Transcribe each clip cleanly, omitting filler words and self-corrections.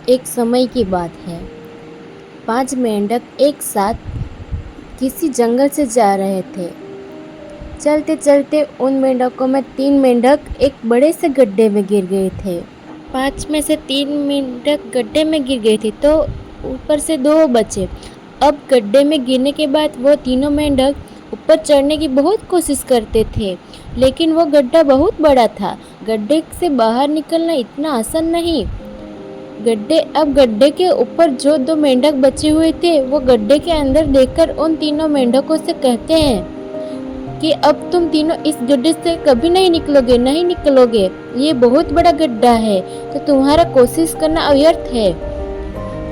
एक समय की बात है। 5 मेंढक एक साथ किसी जंगल से जा रहे थे। चलते चलते उन मेंढकों में 3 मेंढक एक बड़े से गड्ढे में गिर गए थे। 5 में से 3 मेंढक गड्ढे में गिर गए थे तो ऊपर से 2 बचे। अब गड्ढे में गिरने के बाद वो तीनों मेंढक ऊपर चढ़ने की बहुत कोशिश करते थे, लेकिन वो गड्ढा बहुत बड़ा था। गड्ढे से बाहर निकलना इतना आसान नहीं। गड्ढे के ऊपर जो 2 मेंढक बचे हुए थे वो गड्ढे के अंदर देखकर उन तीनों मेंढकों से कहते हैं कि अब तुम तीनों इस गड्ढे से कभी नहीं निकलोगे। ये बहुत बड़ा गड्ढा है, तो तुम्हारा कोशिश करना व्यर्थ है।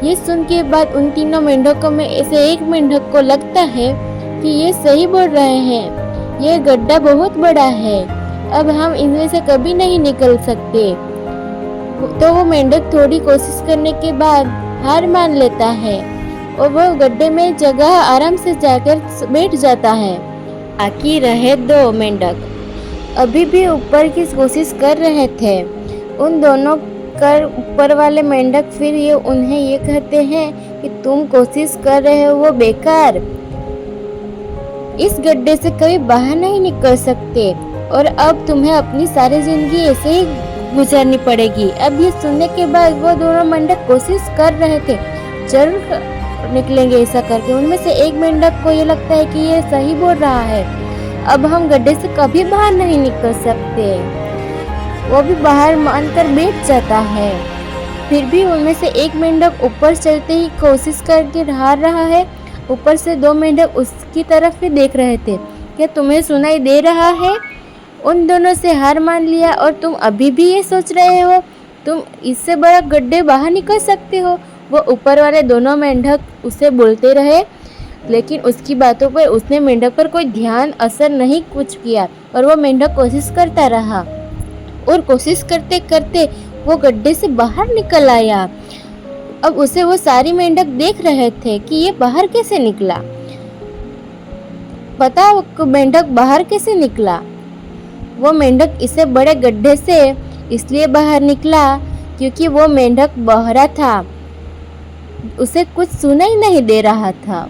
ये सुन के बाद उन तीनों मेंढकों में से एक मेंढक को लगता है कि ये सही बोल रहे हैं, ये गड्ढा बहुत बड़ा है, अब हम इनमें से कभी नहीं निकल सकते। तो वो मेंढक थोड़ी कोशिश करने के बाद हार मान लेता है और वो गड्ढे में जगह आराम से जाकर बैठ जाता है। बाकी रहे 2 मेंढक अभी भी ऊपर की कोशिश कर रहे थे। उन दोनों कर ऊपर वाले मेंढक फिर उन्हें ये कहते हैं कि तुम कोशिश कर रहे हो वो बेकार, इस गड्ढे से कभी बाहर नहीं निकल सकते और अब तुम्हें अपनी सारी जिंदगी ऐसे ही गुजारनी पड़ेगी। अब ये सुनने के बाद वो दोनों मेंढक कोशिश कर रहे थे, जरूर निकलेंगे ऐसा करके। उनमें से एक मेंढक को ये लगता है कि ये सही बोल रहा है, अब हम गड्ढे से कभी बाहर नहीं निकल सकते। वो भी बाहर मानकर बैठ जाता है। फिर भी उनमें से एक मेंढक ऊपर चलते ही कोशिश करके हार रहा है। ऊपर से 2 मेंढक उसकी तरफ ही देख रहे थे। क्या तुम्हें सुनाई दे रहा है? उन दोनों से हार मान लिया और तुम अभी भी ये सोच रहे हो तुम इससे बड़ा गड्ढे बाहर निकल सकते हो? वो ऊपर वाले दोनों मेंढक उसे बोलते रहे, लेकिन उसकी बातों पर उसने मेंढक पर कोई ध्यान असर नहीं कुछ किया और वो मेंढक कोशिश करता रहा और कोशिश करते करते वो गड्ढे से बाहर निकल आया। अब उसे वो सारी मेंढक देख रहे थे कि ये बाहर कैसे निकला। पता वो मेंढक बाहर कैसे निकला? वो मेंढक इसे बड़े गड्ढे से इसलिए बाहर निकला क्योंकि वो मेंढक बहरा था, उसे कुछ सुनाई नहीं दे रहा था।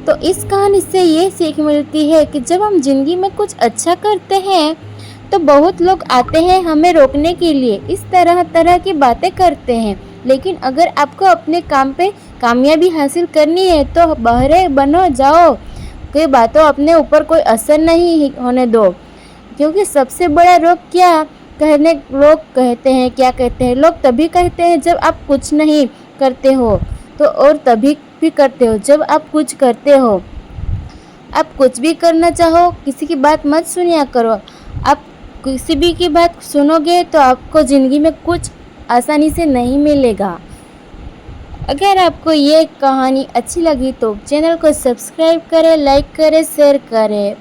तो इस कहानी से ये सीख मिलती है कि जब हम जिंदगी में कुछ अच्छा करते हैं तो बहुत लोग आते हैं हमें रोकने के लिए, इस तरह तरह की बातें करते हैं। लेकिन अगर आपको अपने काम पे कामयाबी हासिल करनी है तो बहरे बनो जाओ, कोई बातों अपने ऊपर कोई असर नहीं होने दो। क्योंकि सबसे बड़ा रोग लोग कहते हैं क्या कहते हैं, लोग तभी कहते हैं जब आप कुछ नहीं करते हो, तो और तभी भी करते हो जब आप कुछ करते हो। आप कुछ भी करना चाहो किसी की बात मत सुनिया करो। आप किसी भी की बात सुनोगे तो आपको ज़िंदगी में कुछ आसानी से नहीं मिलेगा। अगर आपको ये कहानी अच्छी लगी तो चैनल को सब्सक्राइब करें, लाइक करें, शेयर करें।